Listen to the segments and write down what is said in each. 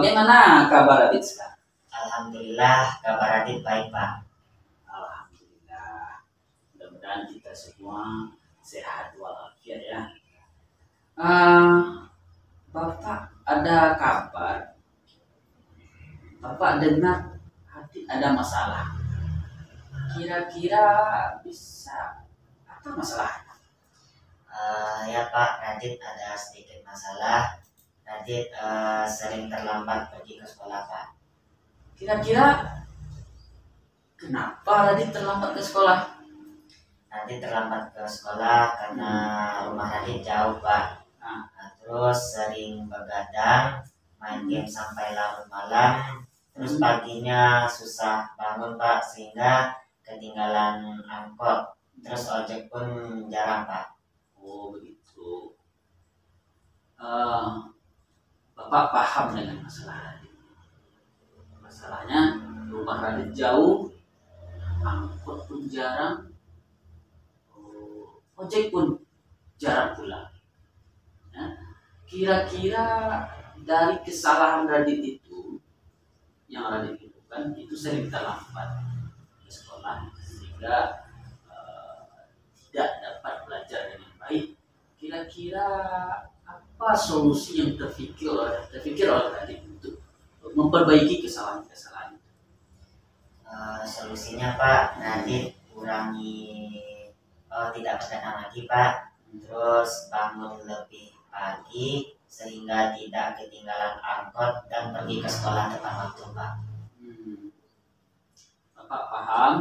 Bagaimana kabar Radit sekarang? Alhamdulillah, kabar Adit baik, Pak. Alhamdulillah. Mudah-mudahan kita semua sehat walafiat ya. Ah, Bapak ada kabar? Bapak dengar Radit ada masalah. Kira-kira bisa apa masalah? Ya Pak, Radit ada sedikit masalah. Radit sering terlambat pergi ke sekolah, Pak. Kira-kira kenapa Radit terlambat ke sekolah? Radit terlambat ke sekolah karena rumah Radit jauh, Pak. Nah, Terus sering begadang, main game sampai larut malam. Terus paginya susah bangun, Pak, sehingga ketinggalan angkot. Terus ojek pun jarang, Pak. oh begitu. Bapak paham dengan masalah Radit. Masalahnya rumah Radit jauh, angkot pun jarang, ojek pun jarang pulang. Ya, kira-kira dari kesalahan Radit itu, yang Radit lakukan itu sering terlambat ke sekolah sehingga tidak dapat belajar dengan baik. Kira-kira apa solusi yang terpikir oleh Radit untuk memperbaiki kesalahan-kesalahan itu? Solusinya, Pak, Radit kurangi tidak begadang lagi, Pak. Terus bangun lebih pagi sehingga tidak ketinggalan angkot dan pergi ke sekolah tepat waktu, Pak. Bapak paham,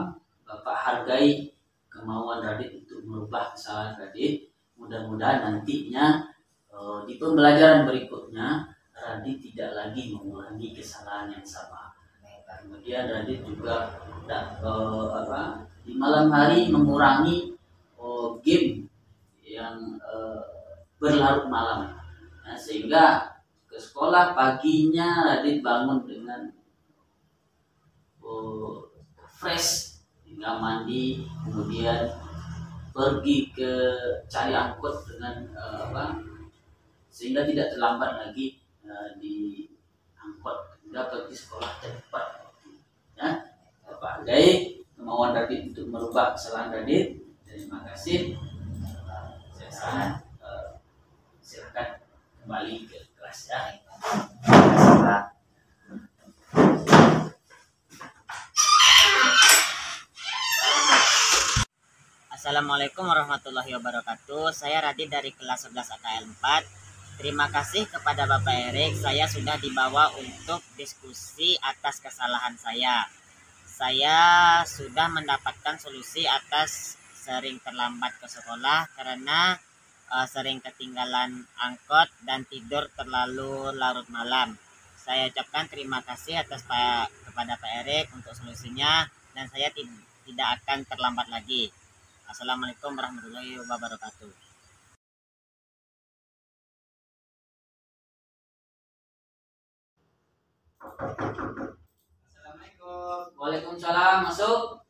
Bapak hargai kemauan Radit untuk merubah kesalahan Radit. Mudah-mudahan nantinya di pembelajaran berikutnya Radit tidak lagi mengulangi kesalahan yang sama. Kemudian Radit juga di malam hari mengurangi game yang berlarut malam. Nah, sehingga ke sekolah paginya Radit bangun dengan fresh, tinggal mandi, kemudian pergi ke cari angkot dengan sehingga tidak terlambat lagi di angkot, hingga pergi sekolah cepat. Ya, Bapak hargai kemauan Radit untuk merubah kesalahan Radit. Terima kasih. Saya silakan kembali ke kelas ya. Terima kasih, Pak. Assalamualaikum warahmatullahi wabarakatuh. Saya Radit dari kelas 11 AKL 4. Terima kasih kepada Bapak Erik, saya sudah dibawa untuk diskusi atas kesalahan saya. Saya sudah mendapatkan solusi atas sering terlambat ke sekolah karena sering ketinggalan angkot dan tidur terlalu larut malam. Saya ucapkan terima kasih kepada Pak Erik untuk solusinya dan saya tidak akan terlambat lagi. Assalamualaikum warahmatullahi wabarakatuh. Assalamualaikum. Waalaikumsalam. Masuk.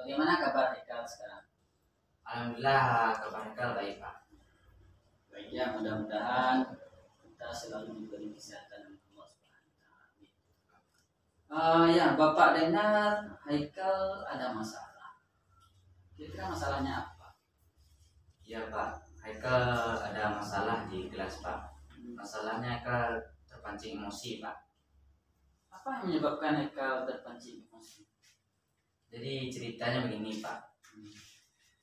Bagaimana kabar Haikal sekarang? Alhamdulillah, kabar Haikal baik, Pak. Baik ya, mudah-mudahan kita selalu diberi kesehatan Allah Subhanahu wa taala. Ya, Bapak dengar Haikal ada masalah. Kira-kira masalahnya apa? Ya Pak, Haikal ada masalah di kelas Pak. Masalahnya Haikal terpancing emosi Pak. Apa yang menyebabkan Haikal terpancing emosi? Jadi ceritanya begini Pak.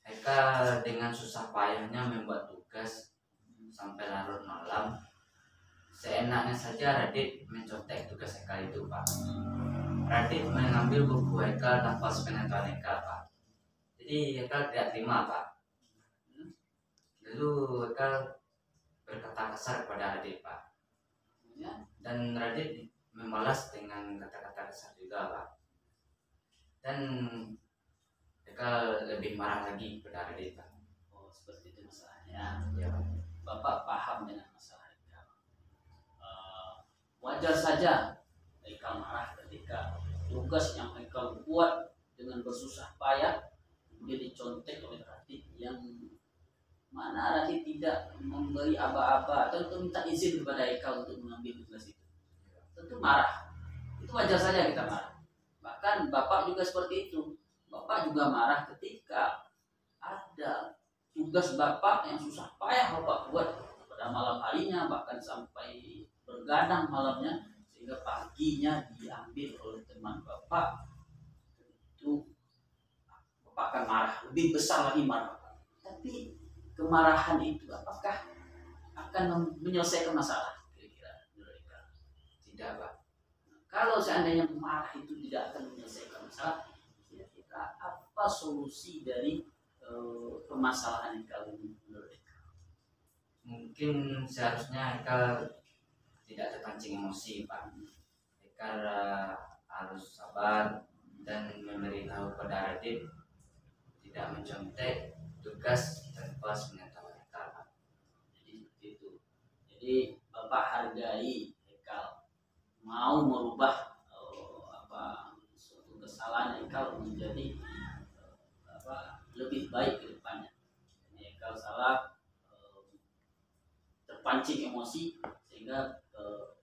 Haikal dengan susah payahnya membuat tugas sampai larut malam. Seenaknya saja Radit mencontek tugas Haikal itu Pak. Radit mengambil buku Haikal tanpa sepengetahuan Haikal Pak. Jadi Haikal tidak terima Pak. Lalu Haikal berkata kasar kepada Radit Pak. Dan Radit membalas dengan kata-kata kasar juga Pak. Dan Haikal lebih marah lagi kepada Radit Pak. Oh, seperti itu masalahnya. Ya Pak. Bapak paham dengan masalah Haikal. Wajar saja Haikal tugas yang Haikal buat dengan bersusah payah kemudian dicontek oleh Radit yang mana Radit tidak memberi aba-aba atau minta izin kepada Haikal untuk mengambil tugas itu. Tentu marah. Itu wajar saja kita marah. Bahkan Bapak juga seperti itu. Bapak juga marah ketika ada tugas Bapak yang susah payah Bapak buat pada malam harinya, bahkan sampai bergadang malamnya, sehingga paginya diambil oleh teman Bapak. Itu Bapak akan marah, lebih besar lagi marah. Tapi kemarahan itu apakah akan menyelesaikan masalah? Kira-kira Tidak, Pak. kalau seandainya marah itu tidak akan menyelesaikan masalah, kira-kira apa solusi dari permasalahan Haikal ini menurut Haikal? Mungkin seharusnya Haikal tidak terpancing emosi, Pak. Haikal harus sabar dan memberitahu pada Radit tidak mencontek tugas tanpa sepengetahuan Haikal, Pak. Jadi seperti itu. Jadi Bapak hargai Haikal mau merubah suatu kesalahan Haikal menjadi lebih baik ke depannya. Haikal salah terpancing emosi sehingga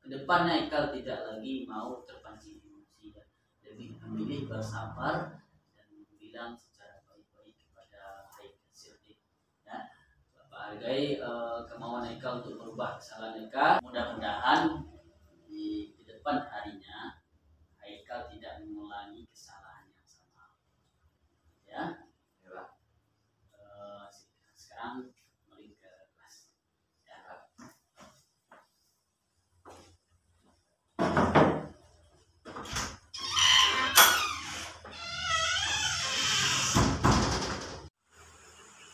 ke depannya Haikal tidak lagi mau terpancing emosi dan lebih memilih bersabar dan bilang secara baik-baik kepada Haikal Sirdik. Ya, Bapak hargai kemauan Haikal untuk merubah kesalahan Haikal. Mudah-mudahan di depan harinya Haikal tidak mengulangi kesalahan yang sama. Ya, sekarang kembali ke kelas. Ya,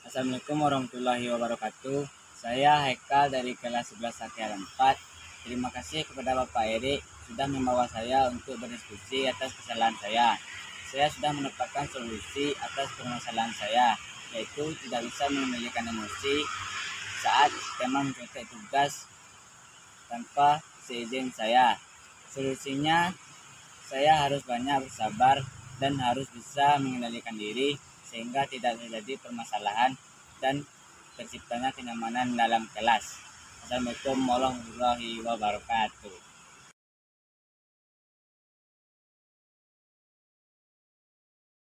Assalamualaikum warahmatullahi wabarakatuh. Saya Haikal dari kelas 11 AKL 4. Terima kasih kepada Bapak Erik sudah membawa saya untuk berdiskusi atas kesalahan saya. Saya sudah menetapkan solusi atas permasalahan saya, yaitu tidak bisa mengendalikan emosi saat skema mencontek tugas tanpa seizin saya. Solusinya, saya harus banyak bersabar dan harus bisa mengendalikan diri sehingga tidak terjadi permasalahan dan terciptanya kenyamanan dalam kelas. Assalamualaikum warahmatullahi wabarakatuh.